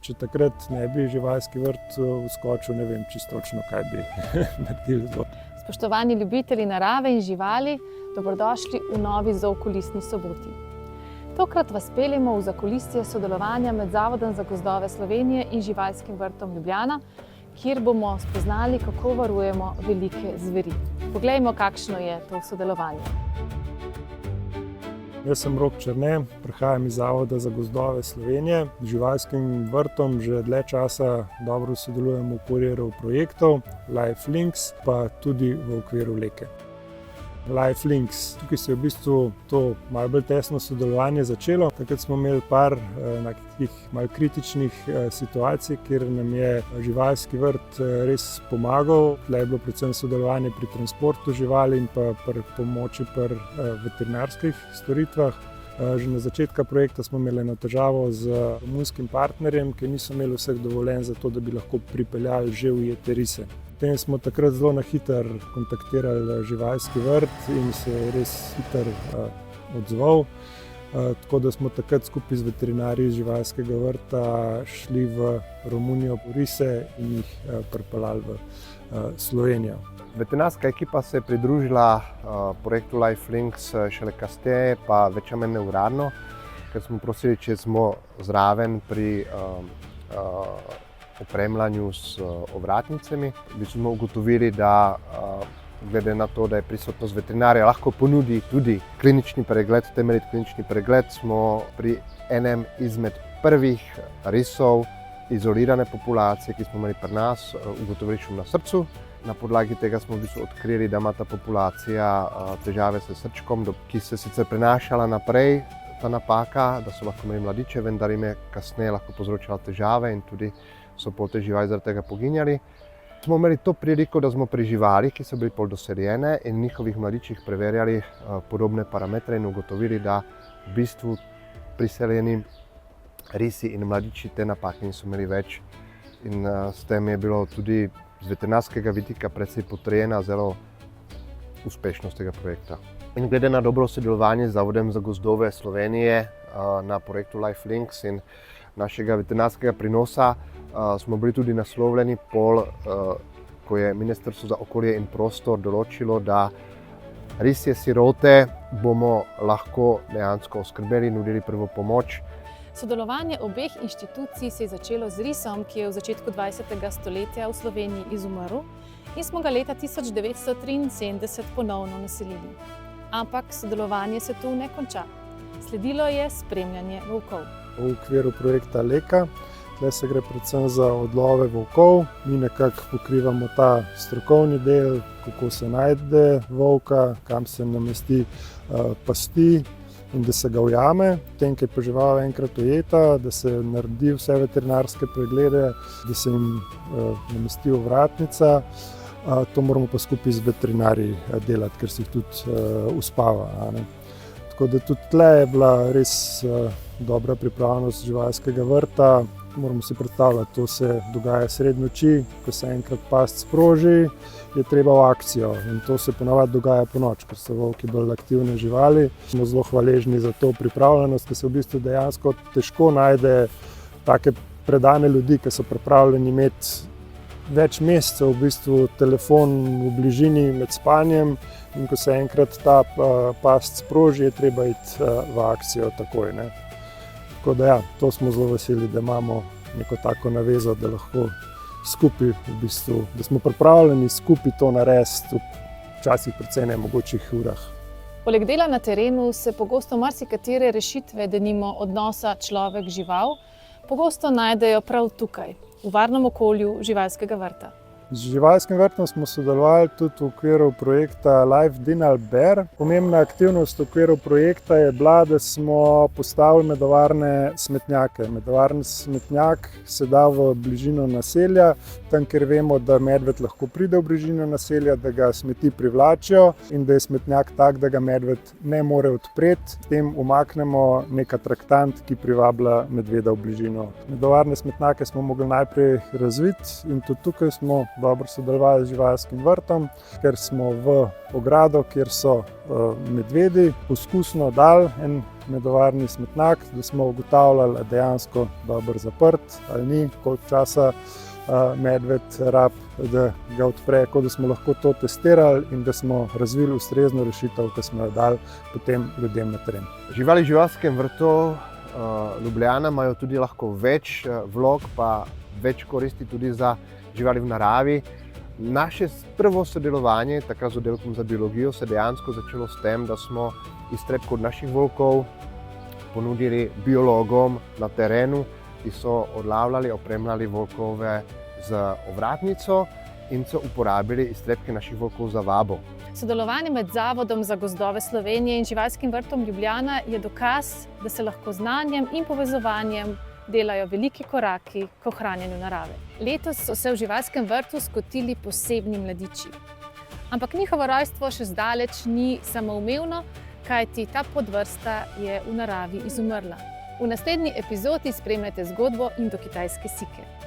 če takrat ne bi živalski vrt vskočil, ne vem čisto točno, kaj bi naredili. Spoštovani ljubitelji narave in živali, dobrodošli v novi Zookulisni soboti. Tokrat vas peljemo v zakulisje sodelovanja med Zavodom za gozdove Slovenije in Živalskim vrtom Ljubljana, kjer bomo spoznali, kako varujemo velike zveri. Poglejmo, kakšno je to sodelovanje. Jaz sem Rok Černe, prihajam iz Zavoda za gozdove Slovenije. Z Živalskim vrtom že dlje časa dobro sodelujemo v okviru projektov LifeLinks, pa tudi v okviru Leke. LifeLinks, tukaj se je v bistvu to malo bolj tesno sodelovanje začelo. Takrat smo imeli par takih malo kritičnih situacij, kjer nam je živalski vrt res pomagal. Tukaj je bilo predvsem sodelovanje pri transportu živali in pa pri pomoči pri veterinarskih storitvah. Že na začetku projekta smo imeli eno težavo z romunskim partnerjem, ki niso imeli vseh dovoljenj za to, da bi lahko pripeljali že ujete rise. Potem smo takrat zelo na hitro kontaktirali živalski vrt in se je res hitro odzval. Tako da smo takrat skupaj z veterinarji iz živalskega vrta šli v Romunijo po rise in jih pripeljali v Slovenijo. Veterinarska ekipa se je pridružila projektu LifeLinks šele kasneje, pa več ali manj neuradno, ker smo prosili, če smo zraven pri opremljanju s ovratnicami. Smo ugotovili, da glede na to, da je prisotnost veterinarja lahko ponudi tudi klinični pregled, temeljit klinični pregled, smo pri enem izmed prvih risov izolirane populacije, ki smo imeli pri nas, ugotovili šum na srcu. Na podlagi tega smo v bistvu odkrili, da ima ta populacija težave s srčkom, ki se sicer prenašala naprej, ta napaka, da so lahko imeli mladiče, vendar jim je kasneje lahko povzročala težave in tudi so pol te živali zaradi tega poginjali. Smo imeli to priliko, da smo pri živalih, ki so bili pol doseljene in njihovih mladičih preverjali podobne parametre in ugotovili, da v bistvu priseljeni risi in mladiči te napake niso imeli več. In s tem je bilo tudi z veterinarskega vidika precej potrjena zelo uspešnost tega projekta. In glede na dobro sodelovanje z Zavodom za gozdove Slovenije na projektu LifeLinks in našega veterinarskega prinosa smo bili tudi naslovljeni ko je Ministrstvo za okolje in prostor določilo, da risje sirote bomo lahko dejansko oskrbeli in nudili prvo pomoč. Sodelovanje obeh inštitucij se je začelo z risom, ki je v začetku 20. stoletja v Sloveniji izumrl in smo ga leta 1973 ponovno naselili. Ampak sodelovanje se tu ne konča. Sledilo je spremljanje volkov. V okviru projekta Leka, tukaj se gre predvsem za odlove volkov. Mi nekako pokrivamo ta strokovni del, kako se najde volka, kam se namesti pasti in da se ga ujame. Potem, ko je pa žival enkrat ujeta, da se naredi vse veterinarske preglede, da se jim namesti ovratnica. To moramo pa skupaj z veterinarji delati, ker se jih tudi uspava. Tako da tudi tle je bila res dobra pripravljenost živalskega vrta. Moramo si predstavljati, to se dogaja sredi noči, ko se enkrat past sproži, je treba v akcijo in to se ponavadi dogaja ponoči, ker so volki bolj aktivne živali. Smo zelo hvaležni za to pripravljenost, ker se v bistvu dejansko težko najde take predane ljudi, ki so pripravljeni imeti več mesecev v bistvu telefon v bližini med spanjem in ko se enkrat ta past sproži, je treba iti v akcijo takoj. Tako da ja, to smo zelo veseli, da imamo neko tako navezo, da lahko skupaj v bistvu, da smo pripravljeni skupaj to narediti včasih precej nemogočih urah. Poleg dela na terenu se pogosto marsikatere rešitve, denimo odnosa človek-žival, pogosto najdejo prav tukaj, v varnem okolju živalskega vrta. Z živalskim vrtom smo sodelovali tudi v okviru projekta Life Dinal Bear. Pomembna aktivnost v okviru projekta je bila, da smo postavili medovarne smetnjake. Medovarni smetnjak se da v bližino naselja, tam kjer vemo, da medved lahko pride v bližino naselja, da ga smeti privlačijo in da je smetnjak tak, da ga medved ne more odpreti. S tem umaknemo nek atraktant, ki privablja medveda v bližino. Medovarne smetnjake smo mogli najprej razviti in tudi tukaj smo dobro sodelovali z živalskim vrtom, ker smo v ogrado, kjer so medvedi, poskusno dali en medovarni smetnjak, da smo ugotavljali, ali dejansko dobro zaprt ali ni, koliko časa medved rab, da ga odpre, tako da smo lahko to testirali in da smo razvili ustrezno rešitev, ki smo jo dali potem ljudem na teren. Živali v živalskem vrtu Ljubljana imajo tudi lahko več vlog, pa več koristi tudi za živali v naravi. Naše prvo sodelovanje, takrat z oddelkom za biologijo, se dejansko začelo s tem, da smo iztrebke od naših volkov ponudili biologom na terenu, ki so odlavljali, opremljali volkove z ovratnico in so uporabili iztrebke naših volkov za vabo. Sodelovanje med Zavodom za gozdove Slovenije in živalskim vrtom Ljubljana je dokaz, da se lahko znanjem in povezovanjem delajo veliki koraki k ohranjanju narave. Letos so se v živalskem vrtu skotili posebni mladiči. Ampak njihovo rojstvo še zdaleč ni samoumevno, kajti ta podvrsta je v naravi izumrla. V naslednji epizodi spremljate zgodbo indokitajske sike.